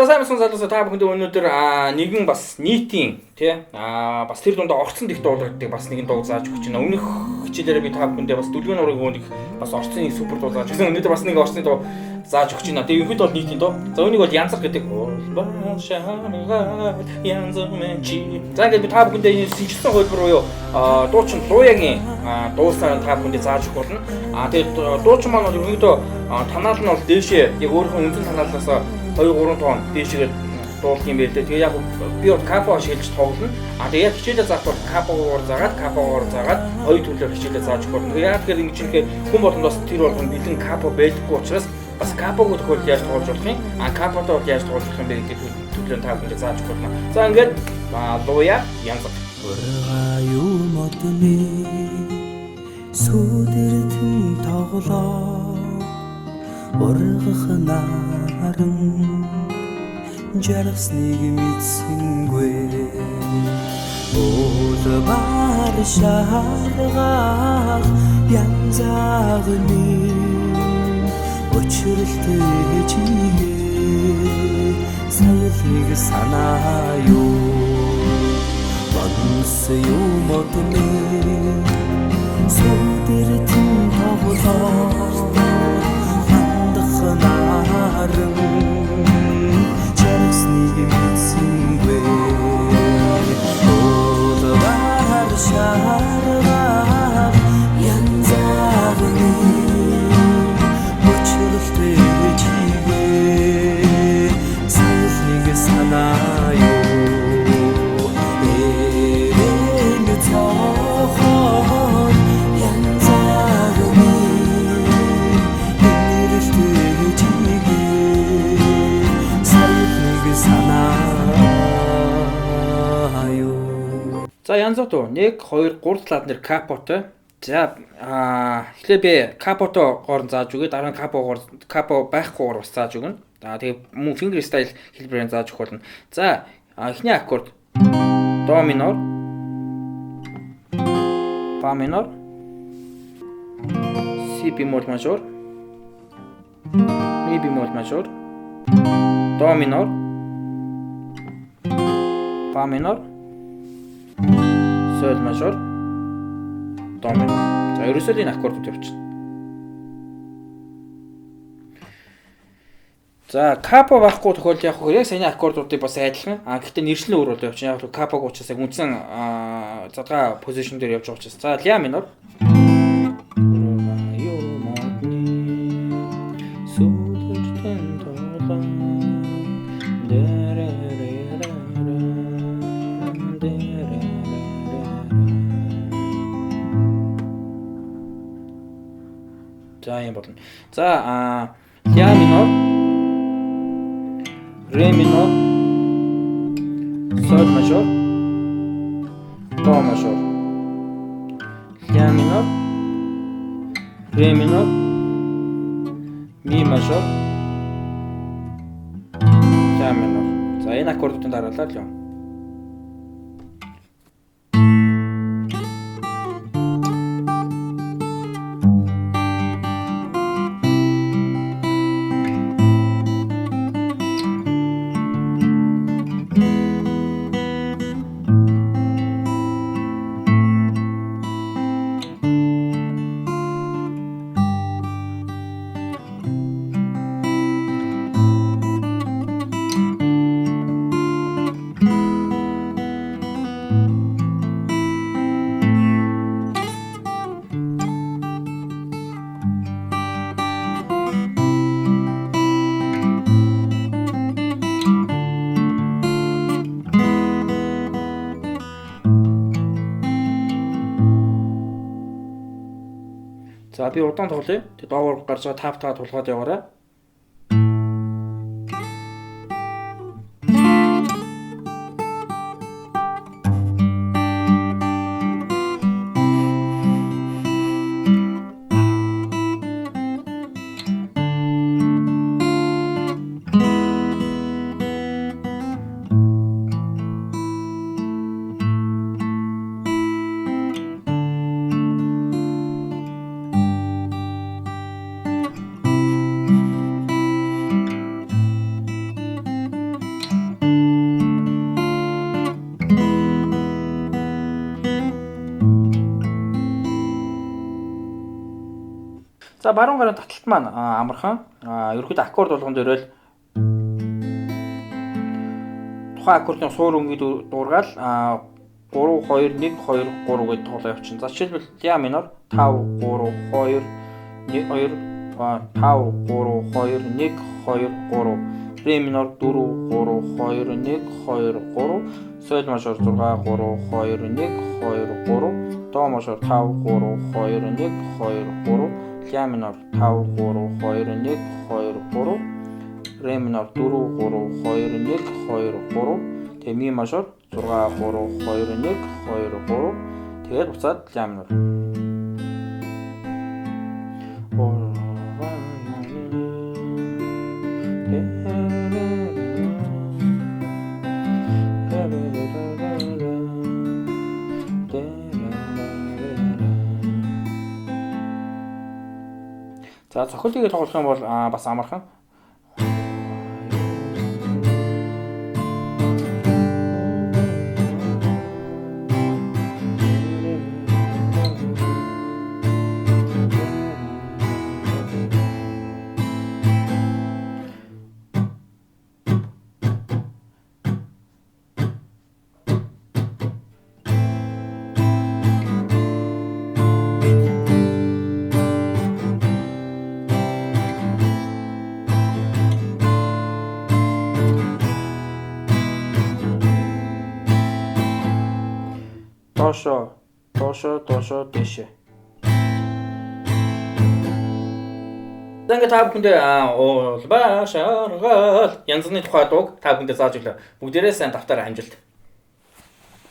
За сайн мэсэн залуусаа та бүхэнд өнөөдөр нэгэн бас нийтийн тий бас тэр дундаа орцсон дэх дуулагддаг бас нэгэн дуу зааж өгч байна. Өмнөх хичээлээрээ би та бүхэндээ бас дүлгэн нурын хөөнийг бас орцсон супер дуу зааж өгсөн. Өнөөдөр бас нэг орцны дуу зааж өгч байна. Тэгээ ерөнхийдөө бол нийтийн дуу. За үүнийг бол янзах гэдэг. За ингээд би та бүхэндээ сэнжилсэн хөлбөр буюу дуучин Луягийн дуусаар та бүхэндээ зааж өгөх болно. Тэгээд дуучин маань бол ерөнхийдөө танаал нь бол дээшээ яг өөрийнхөө үндсэн танаалаас 2-3 тон дээшгээд дуулах юм байлээ. Тэгээ яг би бол капо шилж тоглоно. Тэгээ яг хичээлээ заах бол капогоор заагаад хоёр төрлөөр хичээлээ зааж өгөх. Тэгээ яг тэгэхээр ингэж ирэхээр хүн болгоноос тэр болгоно бэлэн капо байдаггүй учраас бас капог тохиол яаж тоглож болох юм? Капотоо яаж тоглож болох юм бэ гэдэг төрлөөр та бүхэнд зааж өгөх болно. За ингээд Луя янзаг. Ургаа юу модны сүдэртэн тоглоо ургах наран жаргасныг мэдсэнгүй уулбар шааргаах янзагны өчрөлтэй чигээ саялыг санаа юу бонс юу модны сүдэртэн тоглоо наран жаргасныг мэдсэнгүй уулбар шааргаах янзагны өчрөлтэй чигээ саялыг санаа юу За янзуу 1 2 3 талаад нэр капотой. За эхлээ би капото гоор зааж өгье. Дараа нь капо байхгүйгээр бас зааж өгнө. Тэгээ мөн finger style хэлбэрээр зааж өгөх болно. За эхний аккорд до минор, фа минор, си бемоль мажор, ми бемоль мажор, до минор, фа минор, соль мажор, до минор. За ерөөсөө энэ аккордууд явчихна. За капо байхгүй тохиолдолд яг хөө яг саяны аккордуудыг бас адилхан. Гэхдээ нэршлэн өөр бол явчихна. Яг капог учраас яг үндсэн задгаа позишн дээр явж байгаа учраас. За ля минор. За юм болно. За ля минор, ре минор, соль мажор, до мажор. Ля минор, ре минор, ми мажор, ля минор. За энэ аккордуудын дараалал юм. За би удаан тоглоё. Тэг доогоор гарч байгаа тав таа тулгаад яваарай. За баруун гарын таталт маань амархан. Ерөнхийдөө аккорд болгон дээрэл тухайн аккордын суур өнгийг дуургаал 3 2 1 2 3 гэж тоглоо явчихна. За жишээлбэл ля минор 5 3 2 1 2 5 3 2 1 2 3 ре минор 4 3 2 1 2 3 соль мажор 6 3 2 1 2 3 до мажор 5 3 2 1 2 3 ля минор 5 3 2 1 2 3 ре минор 4 3 2 1 2 3 тэгээ ми мажор 6 3 2 1 2 3 тэгээд буцаад ля минор. За цохилтыг тоглох юм бол бас амархан. Доошо дэшэ. За ингээд та бүхэндээ улбаа шаргал янзны тухай дууг та бүхэндээ зааж өглөө. Бүгдээрээ сайн давтаараа амжилт.